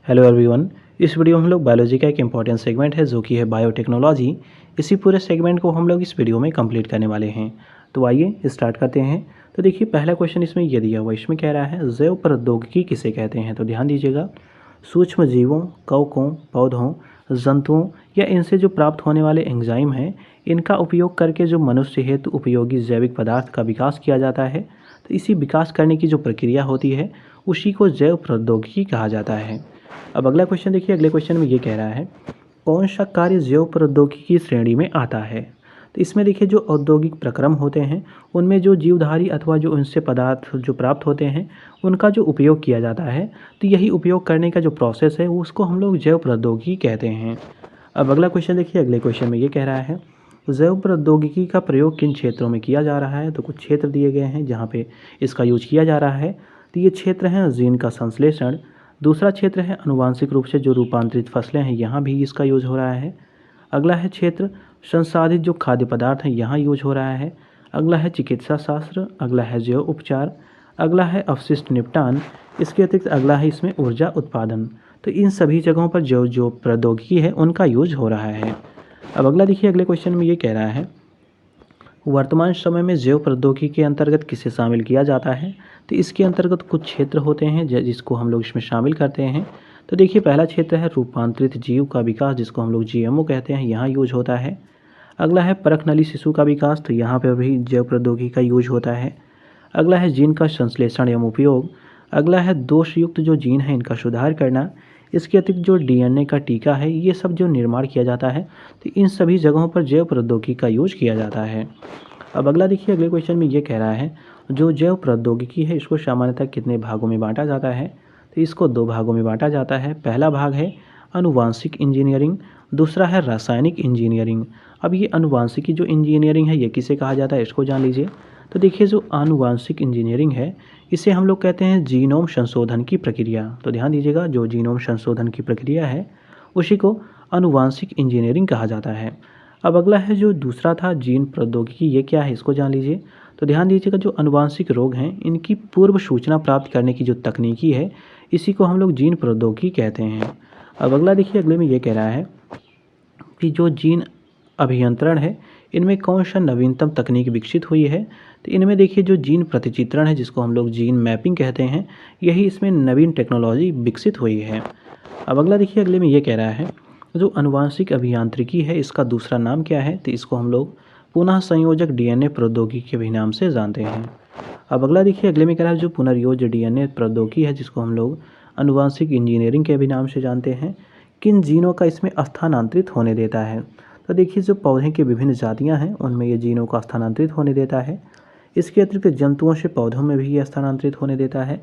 Hello everyone. इस video में हम लोग बायोलॉजी का एक इम्पॉर्टेंट सेगमेंट है जो कि है बायोटेक्नोलॉजी। इसी पूरे सेगमेंट को हम लोग इस वीडियो में कंप्लीट करने वाले हैं। तो आइए स्टार्ट करते हैं। तो देखिए पहला क्वेश्चन इसमें ये दिया हुआ, इसमें कह रहा है जैव प्रौद्योगिकी किसे कहते हैं। तो ध्यान दीजिएगा, सूक्ष्म जीवों, कवकों, पौधों, जंतुओं या इनसे जो प्राप्त होने वाले एंजाइम हैं, इनका उपयोग करके जो मनुष्य हेतु उपयोगी जैविक पदार्थ का विकास किया जाता है। तो इसी विकास करने की जो प्रक्रिया होती है उसी को जैव प्रौद्योगिकी कहा जाता है। अब अगला क्वेश्चन देखिए, अगले क्वेश्चन में ये कह रहा है कौन सा कार्य जैव प्रौद्योगिकी की श्रेणी में आता है। तो इसमें देखिए जो औद्योगिक प्रक्रम होते हैं उनमें जो जीवधारी अथवा जो उनसे पदार्थ जो प्राप्त होते हैं उनका जो उपयोग किया जाता है, तो यही उपयोग करने का जो प्रोसेस है उसको हम लोग जैव प्रौद्योगिकी कहते हैं। अब अगला क्वेश्चन देखिए, अगले क्वेश्चन में ये कह रहा है जैव प्रौद्योगिकी का प्रयोग किन क्षेत्रों में किया जा रहा है। तो कुछ क्षेत्र दिए गए हैं जहाँ पे इसका यूज किया जा रहा है। तो ये क्षेत्र हैं जीन का संश्लेषण, दूसरा क्षेत्र है अनुवांशिक रूप से जो रूपांतरित फसलें हैं यहाँ भी इसका यूज हो रहा है। अगला है क्षेत्र संसाधित जो खाद्य पदार्थ हैं यहाँ यूज हो रहा है। अगला है चिकित्सा शास्त्र, अगला है जैव उपचार, अगला है अवशिष्ट निपटान, इसके अतिरिक्त अगला है इसमें ऊर्जा उत्पादन। तो इन सभी जगहों पर जो जो प्रौद्योगिकी है उनका यूज हो रहा है। अब अगला देखिए, अगले क्वेश्चन में ये कह रहा है वर्तमान समय में जैव प्रौद्योगिकी के अंतर्गत किसे शामिल किया जाता है। तो इसके अंतर्गत कुछ क्षेत्र होते हैं जिसको हम लोग इसमें शामिल करते हैं। तो देखिए पहला क्षेत्र है रूपांतरित जीव का विकास जिसको हम लोग जीएमओ कहते हैं, यहाँ यूज होता है। अगला है परखनली शिशु का विकास, तो यहाँ पर भी जैव प्रौद्योगिकी का यूज होता है। अगला है जीन का संश्लेषण एवं उपयोग। अगला है दोषयुक्त जो जीन है इनका सुधार करना। इसके अतिरिक्त जो डीएनए का टीका है ये सब जो निर्माण किया जाता है, तो इन सभी जगहों पर जैव प्रौद्योगिकी का यूज किया जाता है। अब अगला देखिए, अगले क्वेश्चन में ये कह रहा है जो जैव प्रौद्योगिकी है इसको सामान्यतः कितने भागों में बांटा जाता है। तो इसको दो भागों में बांटा जाता है। पहला भाग है अनुवांशिक इंजीनियरिंग, दूसरा है रासायनिक इंजीनियरिंग। अब ये अनुवांशिकी जो इंजीनियरिंग है ये किसे कहा जाता है इसको जान लीजिए। तो देखिए जो आनुवांशिक इंजीनियरिंग है इसे हम लोग कहते हैं जीनोम संशोधन की प्रक्रिया। तो ध्यान दीजिएगा, जो जीनोम संशोधन की प्रक्रिया है उसी को आनुवांशिक इंजीनियरिंग कहा जाता है। अब अगला है जो दूसरा था जीन प्रौद्योगिकी, ये क्या है इसको जान लीजिए। तो ध्यान दीजिएगा जो अनुवांशिक रोग हैं इनकी पूर्व सूचना प्राप्त करने की जो तकनीकी है इसी को हम लोग जीन प्रौद्योगिकी कहते हैं। अब अगला देखिए, अगले में ये कह रहा है कि जो जीन अभियंत्रण है इनमें कौन सा नवीनतम तकनीक विकसित हुई है। तो इनमें देखिए जो जीन प्रतिचित्रण है जिसको हम लोग जीन मैपिंग कहते हैं, यही इसमें नवीन टेक्नोलॉजी विकसित हुई है। अब अगला देखिए, अगले में ये कह रहा है जो अनुवांशिक अभियांत्रिकी है इसका दूसरा नाम क्या है। तो इसको हम लोग पुनः संयोजक डीएनए प्रौद्योगिकी के भी नाम से जानते हैं। अब अगला देखिए, अगले में कह रहा है जो पुनर्योज डीएनए प्रौद्योगिकी है जिसको हम लोग अनुवांशिक इंजीनियरिंग के भी नाम से जानते हैं, किन जीनों का इसमें स्थानांतरित होने देता है। तो देखिए जो पौधे की विभिन्न जातियाँ हैं उनमें ये जीनों का स्थानांतरित होने देता है। इसके अतिरिक्त जंतुओं से पौधों में भी ये स्थानांतरित होने देता है।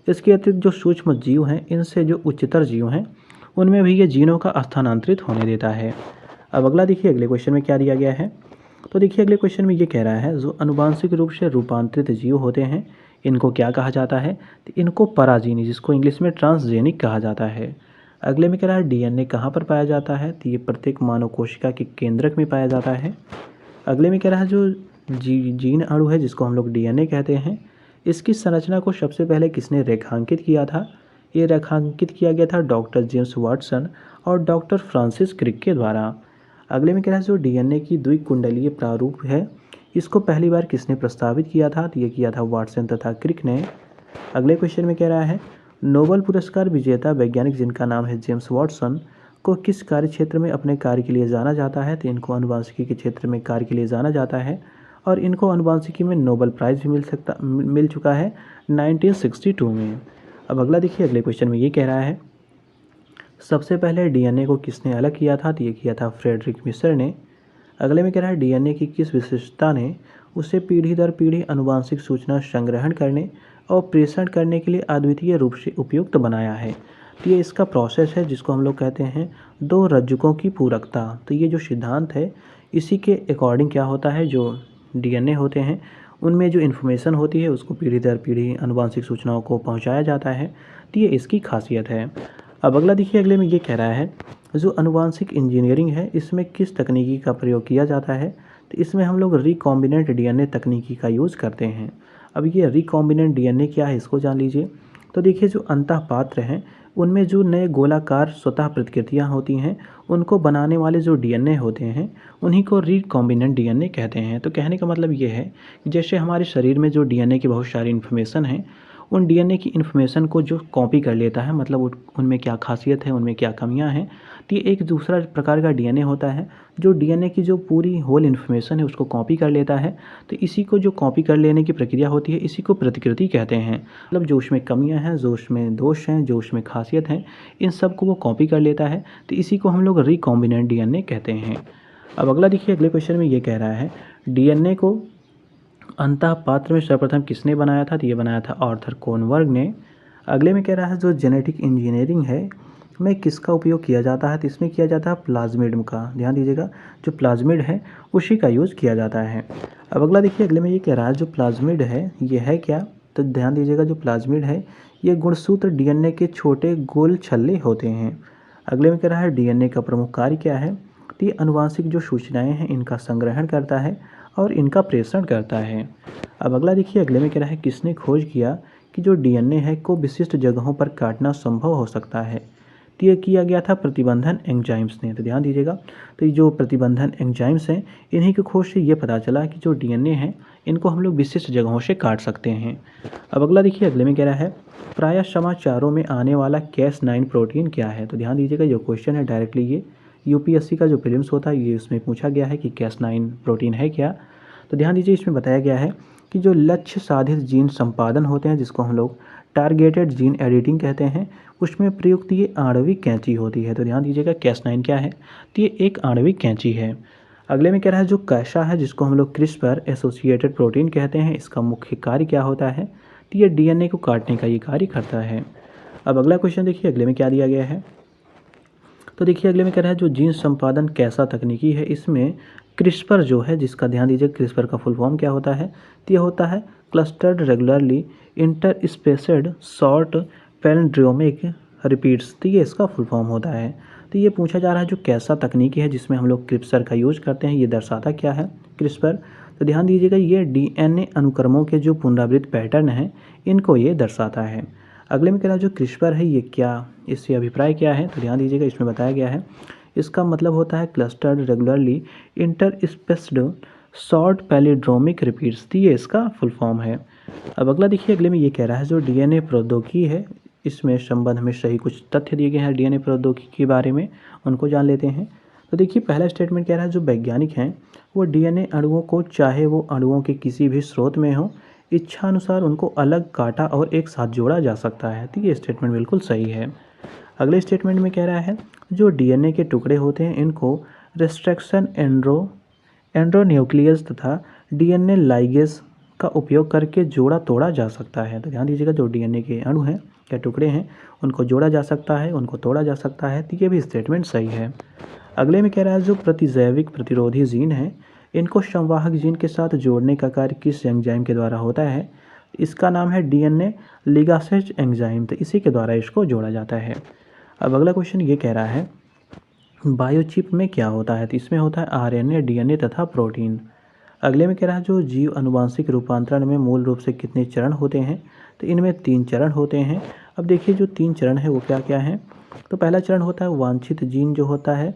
इसके अतिरिक्त जो सूक्ष्म जीव हैं इनसे जो उच्चतर जीव हैं उनमें भी ये जीनों का स्थानांतरित होने देता है। अब अगला देखिए, अगले क्वेश्चन में क्या दिया गया है। तो देखिए अगले क्वेश्चन में ये कह रहा है जो अनुवांशिक रूप से रूपांतरित जीव होते हैं इनको क्या कहा जाता है। तो इनको पराजीनी जिसको इंग्लिश में ट्रांसजेनिक कहा जाता है। अगले में कह रहा है डीएनए कहाँ पर पाया जाता है। तो ये प्रत्येक मानव कोशिका के केंद्रक में पाया जाता है। अगले में कह रहा है जो जीन अणु है जिसको हम लोग डीएनए कहते हैं, इसकी संरचना को सबसे पहले किसने रेखांकित किया था। ये रेखांकित किया गया था डॉक्टर जेम्स वाटसन और डॉक्टर फ्रांसिस क्रिक के द्वारा। अगले में कह रहा है जो डीएनए की द्विकुंडलीय प्रारूप है इसको पहली बार किसने प्रस्तावित किया था। तो ये किया था वाटसन तथा क्रिक ने। अगले क्वेश्चन में कह रहा है नोबेल पुरस्कार विजेता वैज्ञानिक जिनका नाम है जेम्स वाटसन को किस कार्य क्षेत्र में अपने कार्य के लिए जाना जाता है। तो इनको अनुवांशिकी के क्षेत्र में कार्य के लिए जाना जाता है और इनको अनुवांशिकी में नोबेल प्राइज़ भी मिल चुका है 1962 में। अब अगला देखिए, अगले क्वेश्चन में ये कह रहा है सबसे पहले डीएनए को किसने अलग किया था। तो ये किया था फ्रेडरिक मिशर ने। अगले में कह रहा है डीएनए की किस विशेषता ने उसे पीढ़ी दर पीढ़ी अनुवांशिक सूचना संग्रहण करने और प्रेषण करने के लिए अद्वितीय रूप से उपयुक्त बनाया है। तो ये इसका प्रोसेस है जिसको हम लोग कहते हैं दो रज्जुकों की पूरकता। तो ये जो सिद्धांत है इसी के अकॉर्डिंग क्या होता है, जो डीएनए होते हैं उनमें जो इन्फॉर्मेशन होती है उसको पीढ़ी दर पीढ़ी अनुवांशिक सूचनाओं को पहुंचाया जाता है। तो ये इसकी खासियत है। अब अगला देखिए, अगले में ये कह रहा है जो अनुवांशिक इंजीनियरिंग है इसमें किस तकनीकी का प्रयोग किया जाता है। तो इसमें हम लोग रिकॉम्बिनेंट डीएनए तकनीकी का यूज़ करते हैं। अब ये रिकॉम्बिनेंट डीएनए क्या है इसको जान लीजिए। तो देखिए जो अंतःपात्र हैं उनमें जो नए गोलाकार स्वतः प्रतिकृतियाँ होती हैं उनको बनाने वाले जो डीएनए होते हैं उन्हीं को रिकॉम्बिनेंट डीएनए कहते हैं। तो कहने का मतलब ये है कि जैसे हमारे शरीर में जो डीएनए की बहुत सारी इन्फॉर्मेशन है, उन डीएनए की इन्फॉर्मेशन को जो कॉपी कर लेता है, मतलब उनमें क्या खासियत है, उनमें क्या कमियां हैं, तो ये एक दूसरा प्रकार का डीएनए होता है जो डीएनए की जो पूरी होल इन्फॉर्मेशन है उसको कॉपी कर लेता है। तो इसी को जो कॉपी कर लेने की प्रक्रिया होती है इसी को प्रतिकृति कहते हैं। मतलब जो उसमें कमियां हैं, जो उसमें दोष हैं, जो उसमें खासियत हैं, इन सब को वो कॉपी कर लेता है। तो इसी को हम लोग रिकॉम्बिनेंट डीएनए कहते हैं। अब अगला देखिए, अगले क्वेश्चन में ये कह रहा है डीएनए को अंतःपात्र में सर्वप्रथम किसने बनाया था? तो ये बनाया था आर्थर कोनबर्ग ने। अगले में कह रहा है जो जेनेटिक इंजीनियरिंग है में किसका उपयोग किया जाता है? तो इसमें किया जाता है प्लाज्मिड का। ध्यान दीजिएगा, जो प्लाज्मिड है उसी का यूज़ किया जाता है। अब अगला देखिए, अगले में ये कह रहा है जो प्लाज्मिड है ये है क्या? तो ध्यान दीजिएगा, जो प्लाज्मिड है ये गुणसूत्र डीएनए के छोटे गोल छल्ले होते हैं। अगले में कह रहा है डीएनए का प्रमुख कार्य क्या है? तो ये अनुवांशिक जो सूचनाएं हैं इनका संग्रहण करता है और इनका प्रेषण करता है। अब अगला देखिए, अगले में कह रहा है किसने खोज किया कि जो डीएनए है को विशिष्ट जगहों पर काटना संभव हो सकता है? तो ये किया गया था प्रतिबंधन एंजाइम्स ने। तो ध्यान दीजिएगा, तो ये जो प्रतिबंधन एंजाइम्स हैं इन्हीं की खोज से ये पता चला कि जो डीएनए है इनको हम लोग विशिष्ट जगहों से काट सकते हैं। अब अगला देखिए, अगले में कह रहा है प्रायः समाचारों में आने वाला Cas9 प्रोटीन क्या है? तो ध्यान दीजिएगा, जो क्वेश्चन है डायरेक्टली ये यूपीएससी का जो प्रीलिम्स होता है ये उसमें पूछा गया है कि Cas9 प्रोटीन है क्या। तो ध्यान दीजिए, इसमें बताया गया है कि जो लक्ष्य साधित जीन संपादन होते हैं जिसको हम लोग टारगेटेड जीन एडिटिंग कहते हैं, उसमें प्रयुक्त ये आणविक कैंची होती है। तो ध्यान दीजिएगा Cas9 क्या है? तो ये एक आणविक कैंची है। अगले में कह रहा है जो कैसा है जिसको हम लोग क्रिस्पर एसोसिएटेड प्रोटीन कहते हैं, इसका मुख्य कार्य क्या होता है? तो ये डीएनए को काटने का ये कार्य करता है। अब अगला क्वेश्चन देखिए, अगले में क्या दिया गया है? तो देखिए, अगले में कह रहा है जो जीन संपादन कैसा तकनीकी है, इसमें क्रिस्पर जो है, जिसका ध्यान दीजिए क्रिस्पर का फुल फॉर्म क्या होता है? तो ये होता है clustered regularly interspaced short palindromic repeats. तो ये इसका फुल फॉर्म होता है। तो ये पूछा जा रहा है जो कैसा तकनीकी है जिसमें हम लोग क्रिस्पर का यूज करते हैं, ये दर्शाता क्या है क्रिस्पर? तो ध्यान दीजिएगा, ये डीएनए अनुक्रमों के जो पुनरावृत्त पैटर्न हैं इनको ये दर्शाता है। अगले में कह रहा है जो क्रिस्पर है ये क्या, इससे अभिप्राय क्या है? तो ध्यान दीजिएगा, इसमें बताया गया है इसका मतलब होता है clustered regularly interspaced short palindromic repeats. तो ये इसका फुल फॉर्म है। अब अगला देखिए, अगले में ये कह रहा है जो डीएनए प्रौद्योगिकी है इसमें संबंध में सही कुछ तथ्य दिए गए हैं डीएनए प्रौद्योगिकी के बारे में, उनको जान लेते हैं। तो देखिए, पहला स्टेटमेंट कह रहा है जो वैज्ञानिक हैं वो डीएनए अणुओं को, चाहे वो अणुओं के किसी भी स्रोत में हो, इच्छा अनुसार उनको अलग काटा और एक साथ जोड़ा जा सकता है। तो ये स्टेटमेंट बिल्कुल सही है। अगले स्टेटमेंट में कह रहा है जो डीएनए के टुकड़े होते हैं इनको रिस्ट्रक्शन एंड्रोन्यूक्लियस तथा डीएनए लाइगेज का उपयोग करके जोड़ा तोड़ा जा सकता है। तो ध्यान दीजिएगा, जो डीएनए के अणु हैं या टुकड़े हैं उनको जोड़ा जा सकता है, उनको तोड़ा जा सकता है। तो ये भी स्टेटमेंट सही है। अगले में कह रहा है जो प्रतिजैविक प्रतिरोधी जीन है इनको संवाहक जीन के साथ जोड़ने का कार्य किस एंजाइम के द्वारा होता है? इसका नाम है डीएनए लिगासेज एंजाइम। तो इसी के द्वारा इसको जोड़ा जाता है। अब अगला क्वेश्चन ये कह रहा है बायोचिप में क्या होता है? तो इसमें होता है आरएनए, डीएनए तथा प्रोटीन। अगले में कह रहा है जो जीव अनुवांशिक रूपांतरण में मूल रूप से कितने चरण होते हैं? तो इनमें 3 चरण होते हैं। अब देखिए, जो 3 चरण है वो क्या क्या हैं? तो पहला चरण होता है वांछित जीन जो होता है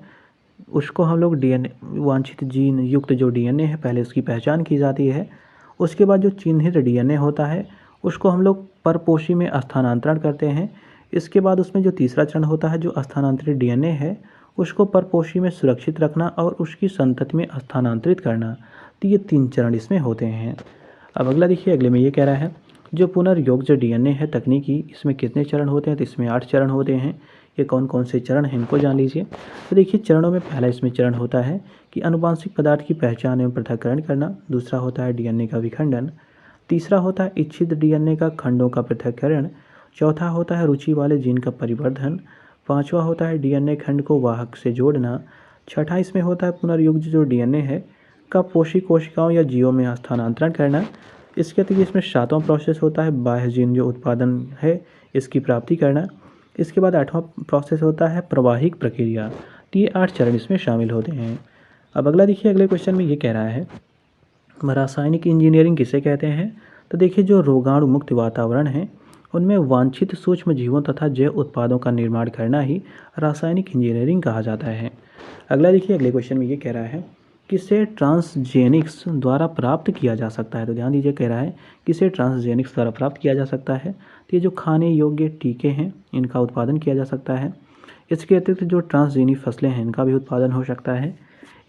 उसको हम लोग डीएनए, वांछित जीन युक्त जो डीएनए है पहले उसकी पहचान की जाती है। उसके बाद जो चिन्हित डीएनए होता है उसको हम लोग परपोषी में स्थानांतरण करते हैं। इसके बाद उसमें जो तीसरा चरण होता है जो स्थानांतरित डीएनए है उसको परपोषी में सुरक्षित रखना और उसकी संतति में स्थानांतरित करना। तो ये 3 चरण इसमें होते हैं। अब अगला देखिए, अगले में ये कह रहा है जो पुनर्योग जो डीएनए है तकनीकी, इसमें कितने चरण होते हैं? तो इसमें 8 चरण होते हैं। ये कौन कौन से चरण हैं इनको जान लीजिए। तो देखिए, चरणों में पहला इसमें चरण होता है कि अनुवांशिक पदार्थ की पहचान एवं पृथक्करण करना। दूसरा होता है डीएनए का विखंडन। तीसरा होता है इच्छित डीएनए का खंडों का पृथक्करण। चौथा होता है रुचि वाले जीन का परिवर्धन। पांचवा होता है डीएनए खंड को वाहक से जोड़ना। छठा इसमें होता है पुनर्युक्त जो डीएनए है का पोषी कोशिकाओं या जीवों में स्थानांतरण करना। इसके अतिरिक्त इसमें 7वां प्रोसेस होता है बाह्य जीन जो उत्पादन है इसकी प्राप्ति करना। इसके बाद 8वां प्रोसेस होता है प्रवाहिक प्रक्रिया। तो ये 8 चरण इसमें शामिल होते हैं। अब अगला देखिए, अगले क्वेश्चन में ये कह रहा है रासायनिक इंजीनियरिंग किसे कहते हैं? तो देखिए, जो रोगाणु मुक्त वातावरण है उनमें वांछित सूक्ष्म जीवों तथा जैव उत्पादों का निर्माण करना ही रासायनिक इंजीनियरिंग कहा जाता है। अगला देखिए, अगले क्वेश्चन में ये कह रहा है किसे ट्रांसजेनिक्स द्वारा प्राप्त किया जा सकता है। तो ध्यान दीजिए, कह रहा है किसे ट्रांसजेनिक्स द्वारा प्राप्त किया जा सकता है। तो ये जो खाने योग्य टीके हैं इनका उत्पादन किया जा सकता है। इसके अतिरिक्त जो ट्रांसजेनिक फसलें हैं इनका भी उत्पादन हो सकता है।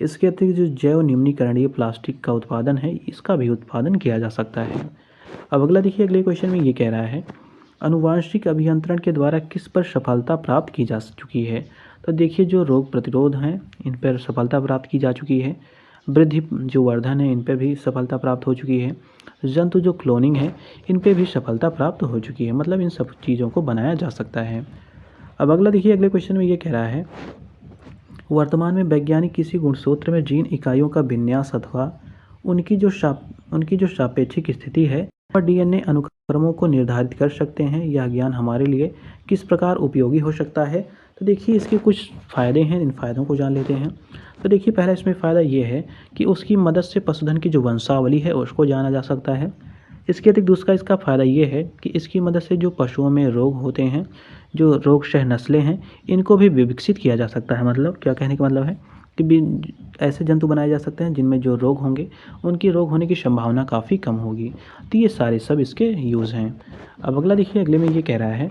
इसके अतिरिक्त जो जैव निम्नीकरणीय प्लास्टिक का उत्पादन है इसका भी उत्पादन किया जा सकता है। अब अगला देखिए, अगले क्वेश्चन में ये कह रहा है अनुवांशिक अभियंत्रण के द्वारा किस पर सफलता प्राप्त की जा चुकी है। तो देखिए, जो रोग प्रतिरोध हैं इन पर सफलता प्राप्त की जा चुकी है। वृद्धि जो वर्धन है इन पर भी सफलता प्राप्त हो चुकी है। जंतु जो क्लोनिंग है इन पर भी सफलता प्राप्त हो चुकी है, मतलब इन सब चीज़ों को बनाया जा सकता है। अब अगला देखिए, अगले क्वेश्चन में ये कह रहा है वर्तमान में वैज्ञानिक किसी गुणसूत्र में जीन इकाइयों का विन्यास अथवा उनकी जो सापेक्षिक स्थिति है और डीएनए अनुक्रमों को निर्धारित कर सकते हैं। यह ज्ञान हमारे लिए किस प्रकार उपयोगी हो सकता है। तो देखिए, इसके कुछ फ़ायदे हैं, इन फ़ायदों को जान लेते हैं। तो देखिए, पहला इसमें फ़ायदा ये है कि उसकी मदद से पशुधन की जो वंशावली है उसको जाना जा सकता है। इसके अतिरिक्त दूसरा इसका फ़ायदा ये है कि इसकी मदद से जो पशुओं में रोग होते हैं, जो रोगशह नस्लें हैं, इनको भी विकसित किया जा सकता है। मतलब क्या कहने का मतलब है कि ऐसे जंतु बनाए जा सकते हैं जिनमें जो रोग होंगे उनकी रोग होने की संभावना काफ़ी कम होगी। तो ये सारे सब इसके यूज़ हैं। अब अगला देखिए, अगले में ये कह रहा है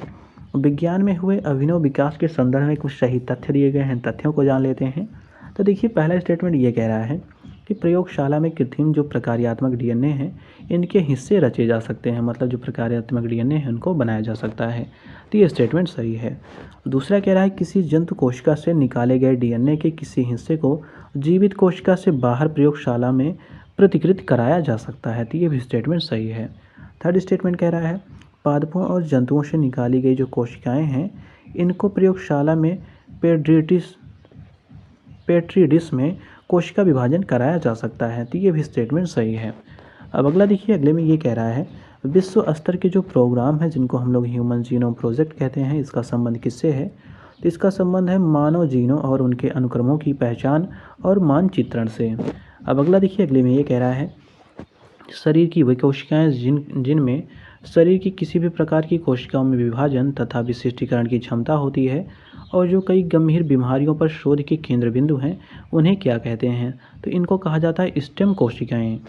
विज्ञान में हुए अभिनव विकास के संदर्भ में कुछ सही तथ्य दिए गए हैं, तथ्यों को जान लेते हैं। तो देखिए, पहला स्टेटमेंट ये कह रहा है कि प्रयोगशाला में कृत्रिम जो प्रकार्यात्मक डीएनए हैं इनके हिस्से रचे जा सकते हैं, मतलब जो प्रकार्यात्मक डीएनए है उनको बनाया जा सकता है। तो ये स्टेटमेंट सही है। दूसरा कह रहा है किसी जंतु कोशिका से निकाले गए डीएनए के किसी हिस्से को जीवित कोशिका से बाहर प्रयोगशाला में प्रतिकृत कराया जा सकता है। तो ये भी स्टेटमेंट सही है। थर्ड स्टेटमेंट कह रहा है पादपों और जंतुओं से निकाली गई जो कोशिकाएं हैं इनको प्रयोगशाला में पेट्री डिश में कोशिका विभाजन कराया जा सकता है। तो ये भी स्टेटमेंट सही है। अब अगला देखिए, अगले में ये कह रहा है विश्व स्तर के जो प्रोग्राम है जिनको हम लोग ह्यूमन जीनोम प्रोजेक्ट कहते हैं, इसका संबंध किससे है। तो इसका संबंध है मानव जीनों और उनके अनुक्रमों की पहचान और मानचित्रण से। अब अगला देखिए, अगले में ये कह रहा है शरीर की वह कोशिकाएँ जिनमें शरीर की किसी भी प्रकार की कोशिकाओं में विभाजन तथा विशिष्टीकरण की क्षमता होती है और जो कई गंभीर बीमारियों पर शोध के केंद्र बिंदु हैं उन्हें क्या कहते हैं। तो इनको कहा जाता है स्टेम कोशिकाएं।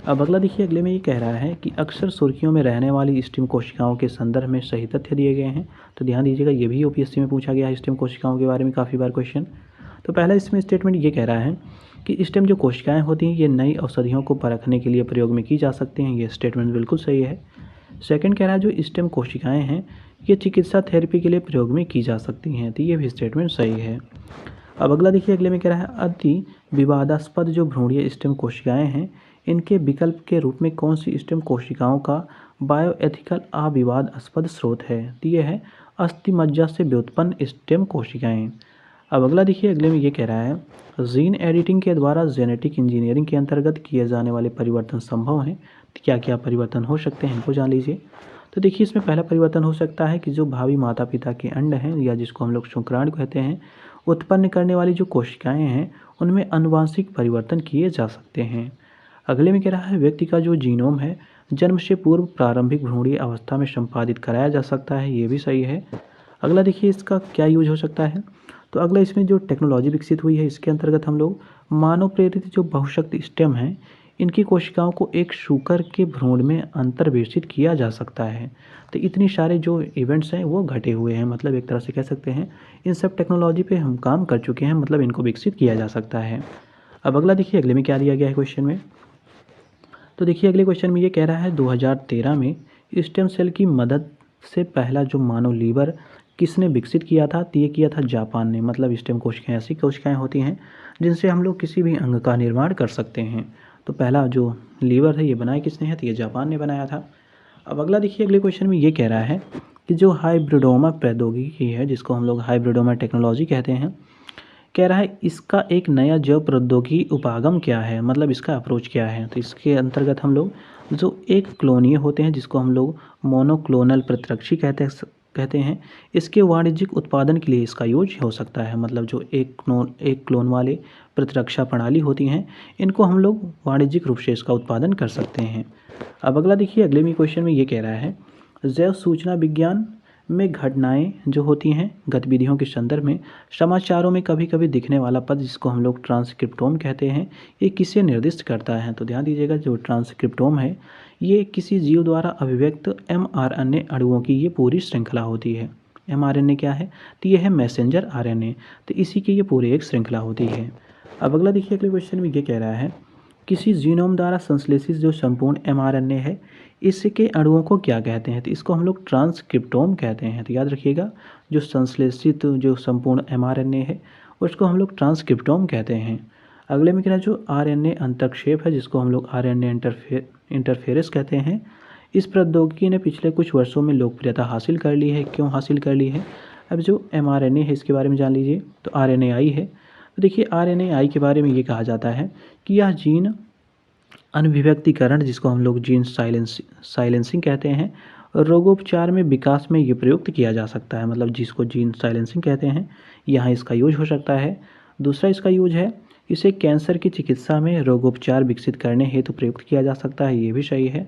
अब अगला देखिए, अगले में ये कह रहा है कि अक्सर सुर्खियों में रहने वाली स्टेम कोशिकाओं के संदर्भ में सही तथ्य दिए गए हैं। तो ध्यान दीजिएगा, ये भी यूपीएससी में पूछा गया है स्टेम कोशिकाओं के बारे में काफ़ी बार क्वेश्चन। तो पहला इसमें स्टेटमेंट ये कह रहा है कि स्टेम जो कोशिकाएं होती हैं ये नई औषधियों को परखने के लिए प्रयोग में की जा सकती हैं। ये स्टेटमेंट बिल्कुल सही है। सेकंड कह रहा है जो स्टेम कोशिकाएं हैं ये चिकित्सा थेरेपी के लिए प्रयोग में की जा सकती हैं। तो ये भी स्टेटमेंट सही है। अब अगला देखिए, अगले में कह रहा है अति विवादास्पद जो भ्रूणीय स्टेम कोशिकाएं हैं इनके विकल्प के रूप में कौन सी स्टेम कोशिकाओं का बायोएथिकल अविवादास्पद स्रोत है। तो ये है अस्थिमज्जा से व्युत्पन्न स्टेम कोशिकाएं। अब अगला देखिए, अगले में ये कह रहा है जीन एडिटिंग के द्वारा जेनेटिक इंजीनियरिंग के अंतर्गत किए जाने वाले परिवर्तन संभव हैं। तो क्या क्या परिवर्तन हो सकते हैं इनको जान लीजिए। तो देखिए, इसमें पहला परिवर्तन हो सकता है कि जो भावी माता पिता के अंड हैं या जिसको हम लोग शुक्राणु कहते हैं उत्पन्न करने वाली जो कोशिकाएं हैं उनमें आनुवांशिक परिवर्तन किए जा सकते हैं। अगले में कह रहा है व्यक्ति का जो जीनोम है जन्म से पूर्व प्रारंभिक भ्रूणीय अवस्था में संपादित कराया जा सकता है। ये भी सही है। अगला देखिए, इसका क्या यूज हो सकता है। तो अगला इसमें जो टेक्नोलॉजी विकसित हुई है इसके अंतर्गत हम लोग मानव प्रेरित जो बहुशक्ति स्टेम हैं इनकी कोशिकाओं को एक शूकर के भ्रूण में अंतर्वेशित किया जा सकता है। तो इतनी सारे जो इवेंट्स हैं वो घटे हुए हैं, मतलब एक तरह से कह सकते हैं इन सब टेक्नोलॉजी पे हम काम कर चुके हैं, मतलब इनको विकसित किया जा सकता है। अब अगला देखिए, अगले में क्या दिया गया है क्वेश्चन में। तो देखिए, अगले क्वेश्चन में ये कह रहा है 2013 में स्टेम सेल की मदद से पहला जो मानव लीवर किसने विकसित किया था। तो ये किया था जापान ने। मतलब स्टेम कोशिकाएं ऐसी कोशिकाएं होती हैं जिनसे हम लोग किसी भी अंग का निर्माण कर सकते हैं। तो पहला जो लीवर है ये बनाया किसने है, तो ये जापान ने बनाया था। अब अगला देखिए, अगले क्वेश्चन में ये कह रहा है कि जो हाइब्रिडोमा प्रौद्योगिकी है जिसको हम लोग हाइब्रिडोमा टेक्नोलॉजी कहते हैं, कह रहा है इसका एक नया जैव प्रौद्योगिकी उपागम क्या है, मतलब इसका अप्रोच क्या है। तो इसके अंतर्गत हम लोग जो एक क्लोनीय होते हैं जिसको हम लोग मोनोक्लोनल प्रतिरक्षी कहते हैं इसके वाणिज्यिक उत्पादन के लिए इसका यूज हो सकता है। मतलब जो एक क्लोन वाले प्रतिरक्षा प्रणाली होती हैं इनको हम लोग वाणिज्यिक रूप से इसका उत्पादन कर सकते हैं। अब अगला देखिए, अगले में क्वेश्चन में ये कह रहा है जैव सूचना विज्ञान में घटनाएं जो होती हैं गतिविधियों के संदर्भ में समाचारों में कभी कभी दिखने वाला पद जिसको हम लोग ट्रांसक्रिप्टोम कहते हैं, ये किसे निर्दिष्ट करता है? तो ध्यान दीजिएगा, जो ट्रांसक्रिप्टोम है ये किसी जीव द्वारा अभिव्यक्त mRNA अणुओं की ये पूरी श्रृंखला होती है। mRNA क्या है? तो ये है मैसेंजर RNA, तो इसी की ये पूरी एक श्रृंखला होती है। अब अगला देखिए, अगले क्वेश्चन में ये कह रहा है किसी जीनोम द्वारा संश्लेषित जो संपूर्ण mRNA है इसके अणुओं को क्या कहते हैं? तो इसको हम लोग ट्रांसक्रिप्टोम कहते हैं। तो याद रखिएगा, जो संश्लेषित जो संपूर्ण mRNA है उसको हम लोग ट्रांसक्रिप्टोम कहते हैं। अगले में क्या, जो RNA अंतक्षेप है जिसको हम लोग RNA इंटरफेरेस कहते हैं, इस प्रौद्योगिकी ने पिछले कुछ वर्षों में लोकप्रियता हासिल कर ली है। क्यों हासिल कर ली है? अब जो mRNA है इसके बारे में जान लीजिए। तो RNAi है, तो देखिए RNAi के बारे में ये कहा जाता है कि यह जीन अनभिव्यक्तिकरण जिसको हम लोग जीन साइलेंसिंग कहते हैं, रोगोपचार में विकास में ये प्रयुक्त किया जा सकता है। मतलब जिसको जीन साइलेंसिंग कहते हैं यहाँ इसका यूज हो सकता है। दूसरा इसका यूज है इसे कैंसर की चिकित्सा में रोगोपचार विकसित करने हेतु प्रयुक्त किया जा सकता है, ये भी सही है।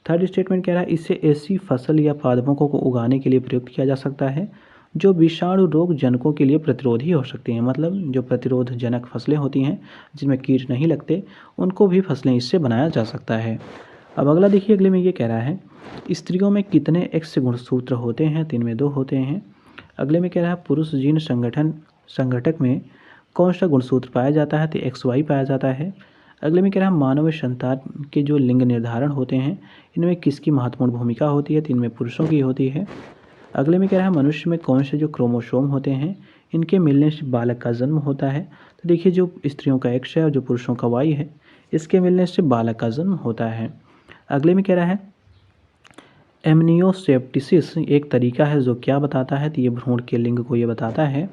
थर्ड स्टेटमेंट कह रहा है इसे ऐसी फसल या पादपों को उगाने के लिए प्रयुक्त किया जा सकता है जो विषाणु रोग जनकों के लिए प्रतिरोधी हो सकती हैं। मतलब जो प्रतिरोध जनक फसलें होती हैं जिनमें कीट नहीं लगते, उनको भी फसलें इससे बनाया जा सकता है। अब अगला देखिए, अगले में ये कह रहा है स्त्रियों में कितने एक्स गुणसूत्र होते हैं? 3 में 2 होते हैं। अगले में कह रहा है पुरुष जीन संगठक में कौन सा गुणसूत्र पाया जाता है? तो XY पाया जाता है। अगले में कह रहा है मानव संतान के जो लिंग निर्धारण होते हैं इनमें किसकी महत्वपूर्ण भूमिका होती है? तो इनमें पुरुषों की होती है। अगले में कह रहा है मनुष्य में कौन से जो क्रोमोसोम होते हैं इनके मिलने से बालक का जन्म होता है? तो देखिए, जो स्त्रियों का X है और जो पुरुषों का Y है इसके मिलने से बालक का जन्म होता है। अगले में कह रहा है एमनियोसेप्टिसिस एक तरीका है जो क्या बताता है? तो ये भ्रूण के लिंग को ये बताता है।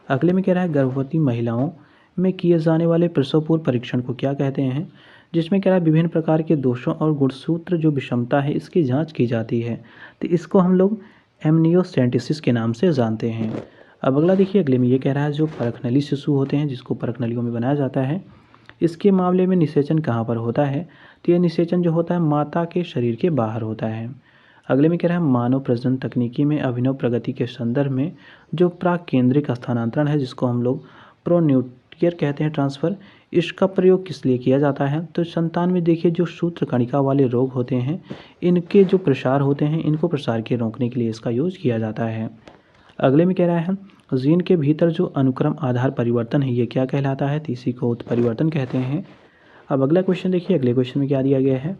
अगले में कह रहा है गर्भवती महिलाओं में किए जाने वाले प्रसव पूर्व परीक्षण को क्या कहते हैं? जिसमें कह रहा है विभिन्न प्रकार के दोषों और गुणसूत्र जो विषमता है इसकी जांच की जाती है। तो इसको हम लोग एमनियोसेंटिसिस के नाम से जानते हैं। अब अगला देखिए, अगले में ये कह रहा है जो परखनली शिशु होते हैं जिसको परखनलियों में बनाया जाता है, इसके मामले में निषेचन कहाँ पर होता है? तो यह निषेचन जो होता है माता के शरीर के बाहर होता है। अगले में कह रहा है मानव प्रजनन तकनीकी में अभिनव प्रगति के संदर्भ में जो प्राक केंद्रिक स्थानांतरण है जिसको हम लोग प्रोन्यूक्लियर कहते हैं ट्रांसफ़र, इसका प्रयोग किस लिए किया जाता है? तो संतान में देखिए जो सूत्र कणिका वाले रोग होते हैं इनके जो प्रसार होते हैं इनको प्रसार के रोकने के लिए इसका यूज किया जाता है। अगले में कह रहा है जीन के भीतर जो अनुक्रम आधार परिवर्तन है ये क्या कहलाता है? तो इसी को उत्परिवर्तन कहते हैं। अब अगला क्वेश्चन देखिए, अगले क्वेश्चन में क्या दिया गया है?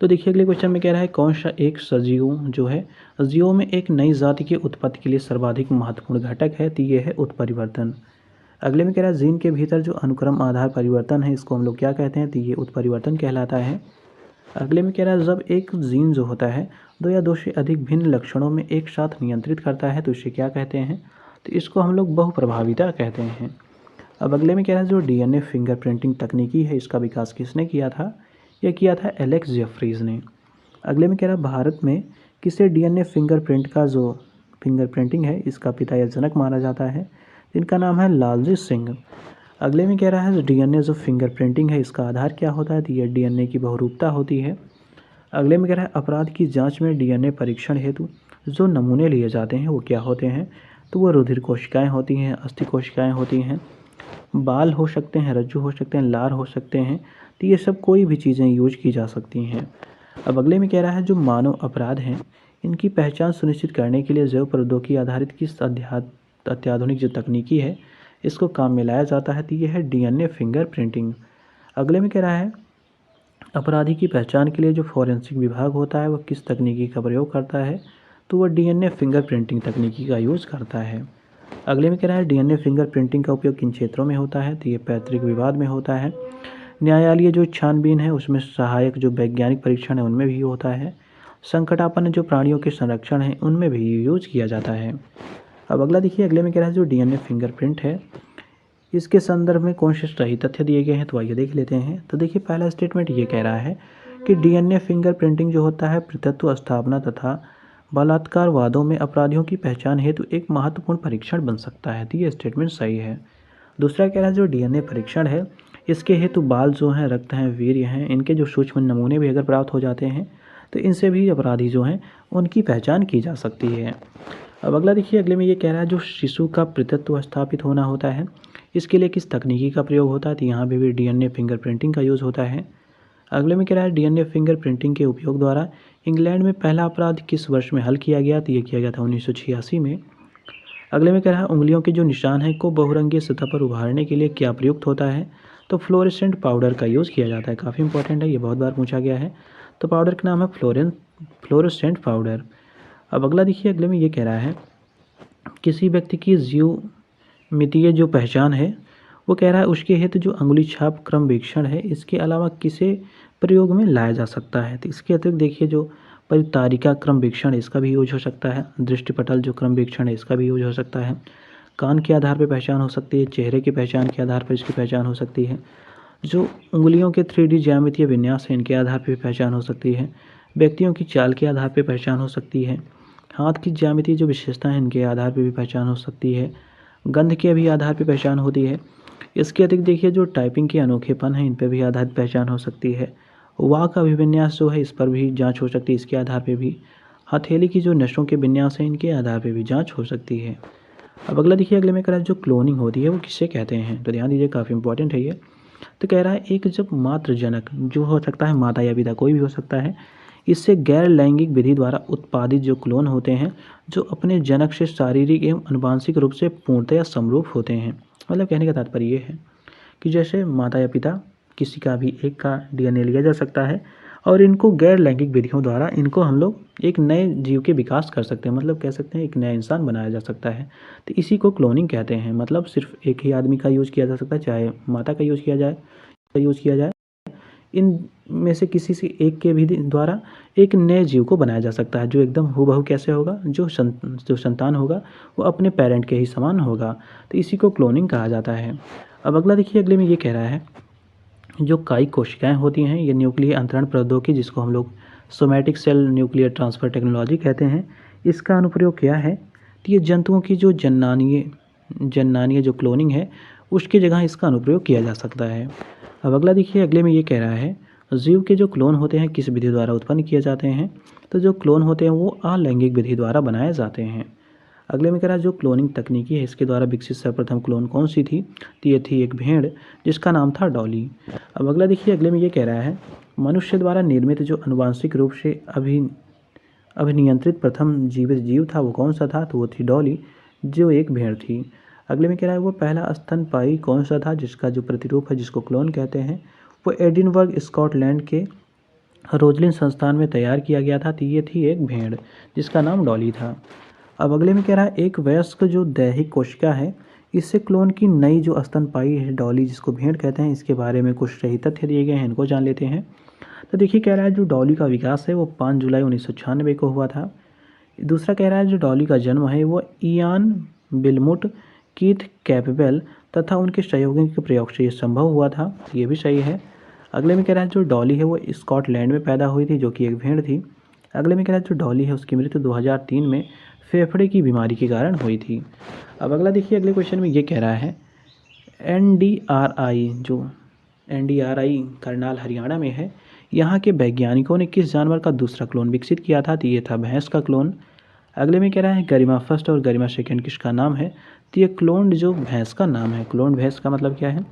तो देखिए, अगले क्वेश्चन में कह रहा है कौन सा एक सजीव जो है जीवों में एक नई जाति की उत्पत्ति के लिए सर्वाधिक महत्वपूर्ण घटक है? तो ये है उत्परिवर्तन। अगले में कह रहा है जीन के भीतर जो अनुक्रम आधार परिवर्तन है इसको हम लोग क्या कहते हैं? तो ये उत्परिवर्तन कहलाता है। अगले में कह रहा है जब एक जीन जो होता है 2 या 2 से अधिक भिन्न लक्षणों में एक साथ नियंत्रित करता है तो इसे क्या कहते हैं? तो इसको हम लोग बहुप्रभाविता कहते हैं। अब अगले में कह रहा है जो DNA फिंगरप्रिंटिंग तकनीकी है इसका विकास किसने किया था? यह किया था एलेक्स जेफरीज ने। अगले में कह रहा है भारत में किसे DNA फिंगरप्रिंटिंग है इसका पिता या जनक माना जाता है? इनका नाम है लालजी सिंह। अगले में कह रहा है DNA जो फिंगरप्रिंटिंग है इसका आधार क्या होता है? तो यह DNA की बहुरूपता होती है। अगले में कह रहा है अपराध की जांच में DNA परीक्षण हेतु जो नमूने लिए जाते हैं वो क्या होते हैं? तो वो रुधिर कोशिकाएं होती हैं, अस्थि कोशिकाएं होती हैं, बाल हो सकते हैं, रज्जु हो सकते हैं, लार हो सकते हैं। तो ये सब कोई भी चीज़ें यूज की जा सकती हैं। अब अगले में कह रहा है जो मानव अपराध हैं इनकी पहचान सुनिश्चित करने के लिए जैव प्रौद्योगिकी आधारित किस अत्याधुनिक जो तकनीकी है इसको काम में लाया जाता है? तो ये है DNA फिंगरप्रिंटिंग। अगले में कह रहा है अपराधी की पहचान के लिए जो फॉरेंसिक विभाग होता है वह किस तकनीकी का प्रयोग करता है? तो वह DNA फिंगरप्रिंटिंग तकनीकी का यूज़ करता है। अगले में कह रहा है DNA फिंगरप्रिंटिंग का उपयोग किन क्षेत्रों में होता है? तो ये पैतृक विवाद में होता है, न्यायालय जो छानबीन है उसमें, सहायक जो वैज्ञानिक परीक्षण है उनमें भी होता है, संकटापन्न जो प्राणियों के संरक्षण है उनमें भी यूज किया जाता है। अब अगला देखिए, अगले में कह रहा है जो DNA फिंगरप्रिंट है इसके संदर्भ में कौन से सही तथ्य दिए गए हैं? तो आइए देख लेते हैं। तो देखिए, पहला स्टेटमेंट ये कह रहा है कि DNA फिंगरप्रिंटिंग जो होता है पृथत्व स्थापना तथा बलात्कारवादों में अपराधियों की पहचान हेतु एक महत्वपूर्ण परीक्षण बन सकता है। तो ये स्टेटमेंट सही है। दूसरा कह रहा है जो DNA परीक्षण है इसके हेतु बाल जो हैं, रक्त हैं, वीर्य हैं, इनके जो सूक्ष्म नमूने भी अगर प्राप्त हो जाते हैं तो इनसे भी अपराधी जो हैं उनकी पहचान की जा सकती है। अब अगला देखिए, अगले में ये कह रहा है जो शिशु का पितृत्व स्थापित होना होता है, इसके लिए किस तकनीकी का प्रयोग होता है, तो यहाँ पे भी डीएनए फिंगरप्रिंटिंग का यूज़ होता है। अगले में कह रहा है डीएनए फिंगरप्रिंटिंग के उपयोग द्वारा इंग्लैंड में पहला अपराध किस वर्ष में हल किया गया, तो ये किया गया था 1986 में। अगले में कह रहा है उंगलियों के जो निशान हैं को बहुरंगीय सतह पर उभारने के लिए क्या प्रयुक्त होता है, तो फ्लोरेसेंट पाउडर का यूज़ किया जाता है। काफ़ी इंपॉर्टेंट है, ये बहुत बार पूछा गया है। तो पाउडर का नाम है फ्लोरेसेंट पाउडर। अब अगला देखिए, अगले में ये कह रहा है किसी व्यक्ति की ज्यामितीय जो पहचान है, वो कह रहा है उसके हित जो अंगुली छाप क्रमवीक्षण है, इसके अलावा किसे प्रयोग में लाया जा सकता है, तो इसके अतिरिक्त देखिए जो परितारिका क्रमवीक्षण है इसका भी यूज हो सकता है, दृष्टिपटल जो क्रमवीक्षण है इसका भी यूज हो सकता है, कान के आधार पर पहचान हो सकती है, चेहरे की पहचान के आधार पर इसकी पहचान हो सकती है, जो उंगलियों के 3D ज्यामितीय विन्यास है इनके आधार पर पहचान हो सकती है, व्यक्तियों की चाल के आधार पर पहचान हो सकती है, हाथ की ज्यामितीय जो विशेषता है इनके आधार पर भी पहचान हो सकती है, गंध के भी आधार पर पहचान होती है। इसके अतिरिक्त देखिए जो टाइपिंग के अनोखेपन है इन पर भी आधारित पहचान हो सकती है। वाक का अभिविन्यास जो है इस पर भी जांच हो सकती है, इसके आधार पे भी। हथेली की जो नसों के विन्यास हैं इनके आधार पे भी जांच हो सकती है। अब अगला देखिए, अगले में कह रहा है जो क्लोनिंग होती है वो किससे कहते हैं, तो ध्यान दीजिए काफ़ी इंपॉर्टेंट है ये। तो कह रहा है एक जब मातृजनक जो हो सकता है माता या पिता कोई भी हो सकता है, इससे गैर लैंगिक विधि द्वारा उत्पादित जो क्लोन होते हैं जो अपने जनक से शारीरिक एवं आनुवंशिक रूप से पूर्णतया समरूप होते हैं। मतलब कहने का तात्पर्य ये है कि जैसे माता या पिता किसी का भी एक का डीएनए लिया जा सकता है और इनको गैर लैंगिक विधियों द्वारा इनको हम लोग एक नए जीव के विकास कर सकते हैं, मतलब कह सकते हैं एक नया इंसान बनाया जा सकता है। तो इसी को क्लोनिंग कहते हैं। मतलब सिर्फ एक ही आदमी का यूज़ किया जा सकता है, चाहे माता का यूज़ किया जाए इन में से किसी से एक के भी द्वारा एक नए जीव को बनाया जा सकता है जो एकदम हूबहू कैसे होगा, जो संतान होगा वो अपने पेरेंट के ही समान होगा। तो इसी को क्लोनिंग कहा जाता है। अब अगला देखिए, अगले में ये कह रहा है जो कायिक कोशिकाएं होती हैं ये न्यूक्लियर अंतरण प्रौद्योगिकी जिसको हम लोग somatic cell nuclear transfer technology कहते हैं, इसका अनुप्रयोग क्या है, तो ये जंतुओं की जो जननानीय जो क्लोनिंग है उसकी जगह इसका अनुप्रयोग किया जा सकता है। अब अगला देखिए, अगले में ये कह रहा है जीव के जो क्लोन होते हैं किस विधि द्वारा उत्पन्न किए जाते हैं, तो जो क्लोन होते हैं वो अलैंगिक विधि द्वारा बनाए जाते हैं। अगले में कह रहा है जो क्लोनिंग तकनीकी है इसके द्वारा विकसित सर्वप्रथम क्लोन कौन सी थी, तो ये थी एक भेड़ जिसका नाम था डॉली। अब अगला देखिए, अगले में ये कह रहा है मनुष्य द्वारा निर्मित जो आनुवांशिक रूप से अभिनियंत्रित प्रथम जीवित जीव था वो कौन सा था, तो वो थी डॉली जो एक भेड़ थी। अगले में कह रहा है वो पहला स्तनपायी कौन सा था जिसका जो प्रतिरूप है जिसको क्लोन कहते हैं, वो एडिनबर्ग स्कॉटलैंड के रोजलिन संस्थान में तैयार किया गया था, तो ये थी एक भेड़ जिसका नाम डॉली था। अब अगले में कह रहा है एक वयस्क जो दैहिक कोशिका है इससे क्लोन की नई जो स्तनपायी है डॉली जिसको भेड़ कहते हैं, इसके बारे में कुछ सही तथ्य दिए गए हैं, इनको जान लेते हैं। तो देखिए कह रहा है जो डॉली का विकास है वो 5 जुलाई 1996 को हुआ था। दूसरा कह रहा है जो डॉली का जन्म है वो इयान बिलमुट, कीथ कैपेबल तथा उनके सहयोगियों के प्रयोग से ये संभव हुआ था, ये भी सही है। अगले में कह रहा है जो डॉली है वो स्कॉटलैंड में पैदा हुई थी जो कि एक भेड़ थी। अगले में कह रहा है जो डॉली है उसकी मृत्यु 2003 में फेफड़े की बीमारी के कारण हुई थी। अब अगला देखिए, अगले क्वेश्चन में ये कह रहा है एनडीआरआई करनाल हरियाणा में है, यहाँ के वैज्ञानिकों ने किस जानवर का दूसरा क्लोन विकसित किया था, तो ये था भैंस का क्लोन। अगले में कह रहा है गरिमा फर्स्ट और गरिमा सेकेंड किसका नाम है, तो ये क्लोन्ड जो भैंस का नाम है। क्लोन्ड भैंस का मतलब क्या है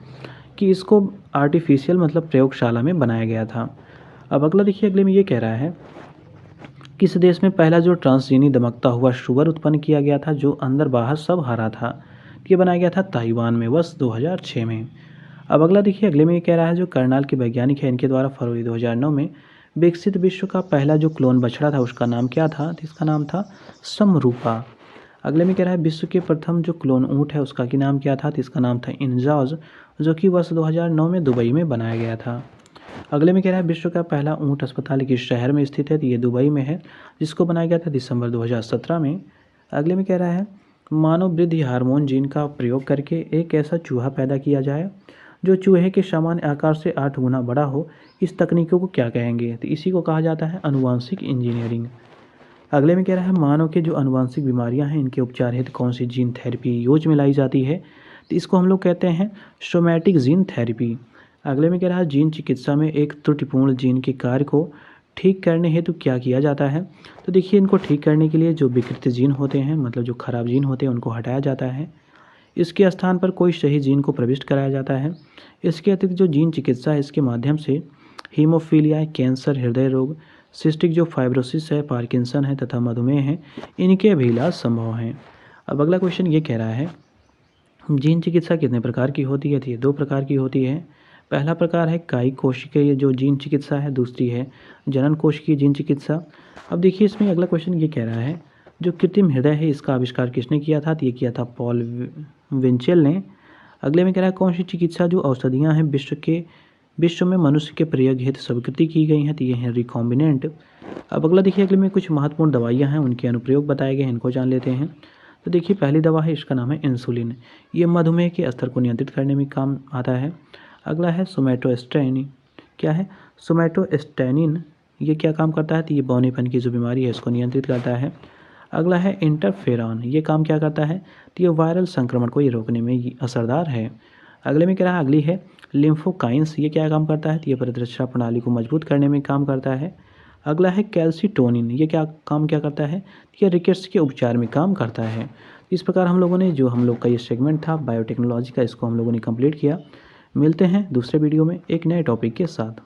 कि इसको आर्टिफिशियल मतलब प्रयोगशाला में बनाया गया था। अब अगला देखिए, अगले में ये कह रहा है किस देश में पहला जो ट्रांसजीनी दमकता हुआ शुगर उत्पन्न किया गया था जो अंदर बाहर सब हरा था, ये बनाया गया था ताइवान में वर्ष 2006 में। अब अगला देखिए, अगले में ये कह रहा है जो करनाल के वैज्ञानिक हैं इनके द्वारा फरवरी 2009 में विकसित विश्व का पहला जो क्लोन बछड़ा था उसका नाम क्या था, तो इसका नाम था समरूपा। अगले में कह रहा है विश्व के प्रथम जो क्लोन ऊँट है उसका की नाम क्या था, तो इसका नाम था इंजाज जो कि वर्ष 2009 में दुबई में बनाया गया था। अगले में कह रहा है विश्व का पहला ऊँट अस्पताल किस शहर में स्थित है, तो ये दुबई में है जिसको बनाया गया था दिसंबर 2017 में। अगले में कह रहा है मानव वृद्धि हार्मोन जीन का प्रयोग करके एक ऐसा चूहा पैदा किया जाए जो चूहे के सामान्य आकार से 8 गुना बड़ा हो, इस तकनीकों को क्या कहेंगे, तो इसी को कहा जाता है आनुवांशिक इंजीनियरिंग। अगले में कह रहा है मानव के जो आनुवांशिक बीमारियां हैं इनके उपचार हेतु कौन सी जीन थेरेपी यूज में लाई जाती है, तो इसको हम लोग कहते हैं सोमैटिक जीन थेरेपी। अगले में कह रहा है जीन चिकित्सा में एक त्रुटिपूर्ण जीन के कार्य को ठीक करने हेतु क्या किया जाता है? तो देखिए इनको ठीक करने के लिए जो विकृत जीन होते हैं, मतलब जो खराब जीन होते हैं, उनको हटाया जाता है। इसके स्थान पर कोई सही जीन को प्रविष्ट कराया जाता है। इसके अतिरिक्त जो जीन चिकित्सा है, इसके माध्यम से हीमोफीलिया, कैंसर, हृदय रोग, सिस्टिक जो फाइब्रोसिस है, पार्किंसन है तथा मधुमेह है, इनके भी इलाज संभव हैं। अब अगला क्वेश्चन ये कह रहा है, जीन चिकित्सा कितने प्रकार की होती है? तो ये 2 प्रकार की होती है। पहला प्रकार है कायिक कोशिकीय जो जीन चिकित्सा है, दूसरी है जनन कोशिकीय जीन चिकित्सा। अब देखिए इसमें अगला क्वेश्चन ये कह रहा है, जो कृत्रिम हृदय है इसका आविष्कार किसने किया था? तो ये किया था पॉल विंचेल ने। अगले में कह रहा है कौन सी चिकित्सा जो औषधियाँ हैं विश्व में मनुष्य के प्रयोग हेतु स्वीकृति की गई हैं? तो ये हैं रिकॉम्बिनेंट। अब अगला देखिए, अगले में कुछ महत्वपूर्ण दवाइयाँ हैं, उनके अनुप्रयोग बताए गए हैं, इनको जान लेते हैं। तो देखिए पहली दवा है, इसका नाम है इंसुलिन। ये मधुमेह के स्तर को नियंत्रित करने में काम आता है। अगला है सोमैटोस्टेनिन। क्या है? सोमैटोस्टेनिन। ये क्या काम करता है? तो ये बौनेपन की जो बीमारी है इसको नियंत्रित करता है। अगला है इंटरफेरॉन। ये काम क्या करता है? तो ये वायरल संक्रमण को ये रोकने में ये असरदार है। अगले में क्या है? अगली है लिम्फोकाइंस। ये क्या काम करता है? तो ये प्रतिरक्षा प्रणाली को मजबूत करने में काम करता है। अगला है कैल्सीटोनिन। ये क्या करता है? ये रिकेट्स के उपचार में काम करता है। इस प्रकार हम लोगों ने जो हम लोग का ये सेगमेंट था बायोटेक्नोलॉजी का, इसको हम लोगों ने कंप्लीट किया। मिलते हैं दूसरे वीडियो में एक नए टॉपिक के साथ।